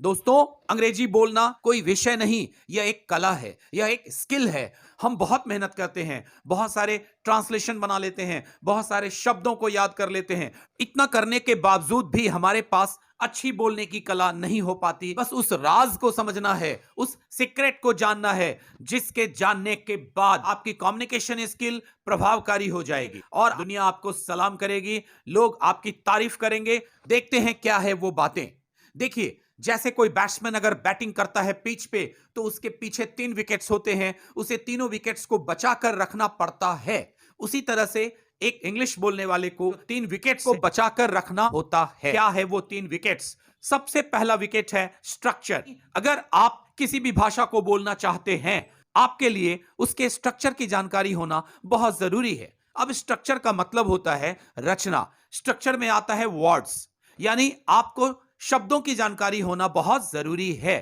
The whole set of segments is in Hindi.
दोस्तों, अंग्रेजी बोलना कोई विषय नहीं, यह एक कला है, यह एक स्किल है। हम बहुत मेहनत करते हैं, बहुत सारे ट्रांसलेशन बना लेते हैं, बहुत सारे शब्दों को याद कर लेते हैं। इतना करने के बावजूद भी हमारे पास अच्छी बोलने की कला नहीं हो पाती। बस उस राज को समझना है, उस सीक्रेट को जानना है, जिसके जानने के बाद आपकी कम्युनिकेशन स्किल प्रभावकारी हो जाएगी और दुनिया आपको सलाम करेगी, लोग आपकी तारीफ करेंगे। देखते हैं क्या है वो बातें। देखिए, जैसे कोई बैट्समैन अगर बैटिंग करता है पिच पे, तो उसके पीछे 3 विकेट्स होते हैं, उसे तीनों विकेट्स को बचाकर रखना पड़ता है। उसी तरह से एक इंग्लिश बोलने वाले को 3 विकेट्स को बचाकर रखना होता है। क्या है वो 3 विकेट्स? सबसे पहला विकेट है स्ट्रक्चर। अगर आप किसी भी भाषा को बोलना चाहते हैं, आपके लिए उसके स्ट्रक्चर की जानकारी होना बहुत जरूरी है। अब स्ट्रक्चर का मतलब होता है रचना। स्ट्रक्चर में आता है वर्ड्स, यानी आपको शब्दों की जानकारी होना बहुत जरूरी है।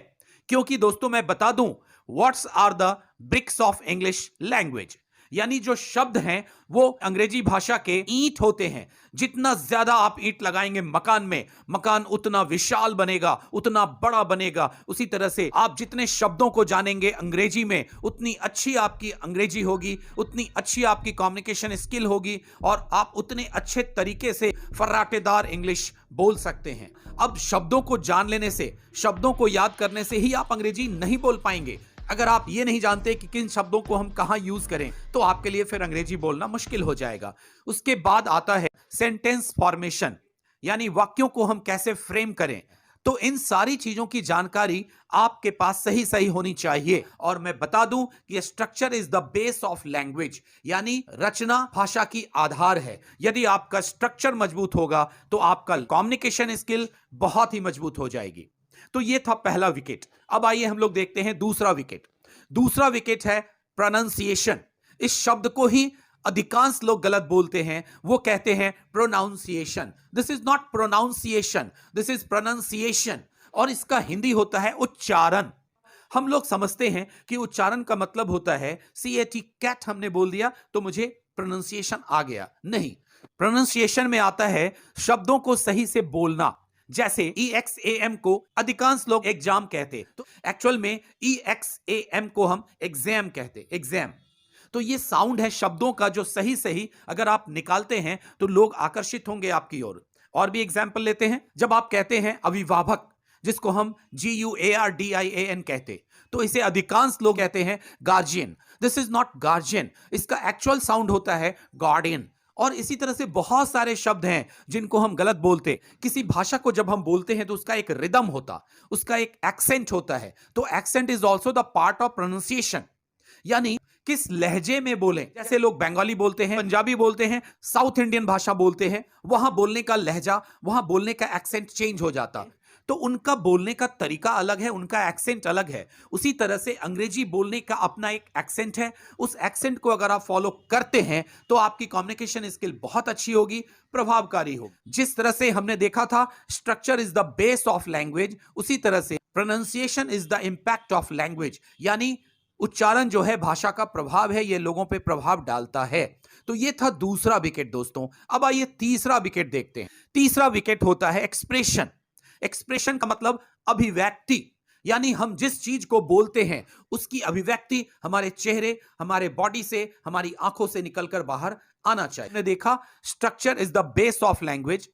क्योंकि दोस्तों, मैं बता दूं, what's are the bricks of English language, यानी जो शब्द हैं वो अंग्रेजी भाषा के ईंट होते हैं। जितना ज्यादा आप ईंट लगाएंगे मकान में, मकान उतना विशाल बनेगा, उतना बड़ा बनेगा। उसी तरह से आप जितने शब्दों को जानेंगे अंग्रेजी में, उतनी अच्छी आपकी अंग्रेजी होगी, उतनी अच्छी आपकी कम्युनिकेशन स्किल होगी और आप उतने अच्छे तरीके से फर्राटेदार इंग्लिश बोल सकते हैं। अब शब्दों को जान लेने से, शब्दों को याद करने से ही आप अंग्रेजी नहीं बोल पाएंगे। अगर आप ये नहीं जानते कि किन शब्दों को हम कहां यूज करें, तो आपके लिए फिर अंग्रेजी बोलना मुश्किल हो जाएगा। उसके बाद आता है सेंटेंस फॉर्मेशन, यानी वाक्यों को हम कैसे फ्रेम करें। तो इन सारी चीजों की जानकारी आपके पास सही सही होनी चाहिए। और मैं बता दूं कि structure is the base of language, यानी रचना भाषा की आधार है। यदि आपका स्ट्रक्चर मजबूत होगा तो आपका कम्युनिकेशन स्किल बहुत ही मजबूत हो जाएगी। तो ये था पहला विकेट। अब आइए हम लोग देखते हैं दूसरा विकेट। दूसरा विकेट है प्रोनाउंसिएशन। इस शब्द को ही अधिकांश लोग गलत बोलते हैं। वो कहते हैं pronunciation. This is not pronunciation, this is pronunciation. और इसका हिंदी होता है उच्चारण। हम लोग समझते हैं कि उच्चारण का मतलब होता है CAT, कैट हमने बोल दिया तो मुझे प्रोनाउंसिएशन आ गया। नहीं, प्रोनाउंसिएशन में आता है शब्दों को सही से बोलना। जैसे EXAM को अधिकांश लोग एग्जाम कहते, तो एक्चुअल में EXAM को हम एग्जाम कहते, एग्जाम। तो ये साउंड है शब्दों का जो सही सही अगर आप निकालते हैं तो लोग आकर्षित होंगे आपकी ओर। और भी एग्जाम्पल लेते हैं। जब आप कहते हैं अभिभावक, जिसको हम GUARDIAN कहते, तो इसे अधिकांश लोग कहते हैं guardian. This is not guardian, इसका एक्चुअल साउंड होता है गार्डियन। और इसी तरह से बहुत सारे शब्द हैं जिनको हम गलत बोलते। किसी भाषा को जब हम बोलते हैं तो उसका एक रिदम होता, उसका एक एक्सेंट होता है। तो accent is also the part of pronunciation, यानी किस लहजे में बोलें। जैसे लोग बंगाली बोलते हैं, पंजाबी बोलते हैं, साउथ इंडियन भाषा बोलते हैं, वहां बोलने का लहजा, वहां बोलने का एक्सेंट चेंज हो जाता। तो उनका बोलने का तरीका अलग है, उनका एक्सेंट अलग है। उसी तरह से अंग्रेजी बोलने का अपना एक एक्सेंट है। उस एक्सेंट को अगर आप फॉलो करते हैं तो आपकी कम्युनिकेशन स्किल बहुत अच्छी होगी, प्रभावकारी होगी। जिस तरह से हमने देखा था structure is the base of language, उसी तरह से pronunciation is the impact of language, यानी उच्चारण जो है भाषा का प्रभाव है, ये लोगों पे प्रभाव डालता है। तो ये था दूसरा विकेट दोस्तों। अब आइए तीसरा विकेट देखते हैं। तीसरा विकेट होता है एक्सप्रेशन। एक्सप्रेशन का मतलब अभिव्यक्ति, यानी हम जिस चीज को बोलते हैं उसकी अभिव्यक्ति हमारे चेहरे, हमारे बॉडी से, हमारी आंखों से निकलकर बाहर आना चाहिए। हमने देखा structure is the base of language,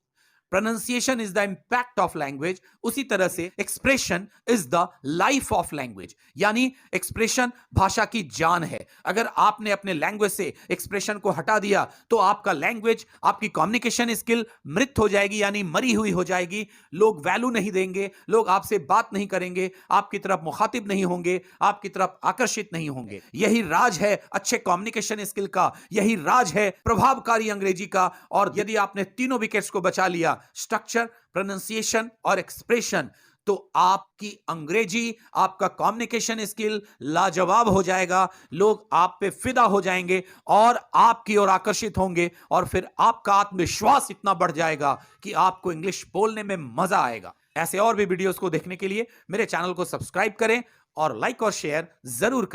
pronunciation is the impact of language, उसी तरह से expression is the life of language, यानी एक्सप्रेशन भाषा की जान है। अगर आपने अपने लैंग्वेज से एक्सप्रेशन को हटा दिया तो आपका लैंग्वेज, आपकी कम्युनिकेशन स्किल मृत हो जाएगी, यानी मरी हुई हो जाएगी। लोग वैल्यू नहीं देंगे, लोग आपसे बात नहीं करेंगे, आपकी तरफ मुखातिब नहीं होंगे, आपकी तरफ आकर्षित नहीं होंगे। यही राज है अच्छे कम्युनिकेशन स्किल का, यही राज है प्रभावकारी अंग्रेजी का। और यदि आपने तीनों विकेट्स को बचा लिया, स्ट्रक्चर, प्रोनाउंसिएशन और एक्सप्रेशन, तो आपकी अंग्रेजी, आपका कम्युनिकेशन स्किल लाजवाब हो जाएगा। लोग आप पे फिदा हो जाएंगे और आपकी ओर आकर्षित होंगे, और फिर आपका आत्मविश्वास इतना बढ़ जाएगा कि आपको इंग्लिश बोलने में मजा आएगा। ऐसे और भी वीडियोस को देखने के लिए मेरे चैनल को सब्सक्राइब करें और लाइक और शेयर जरूर करें।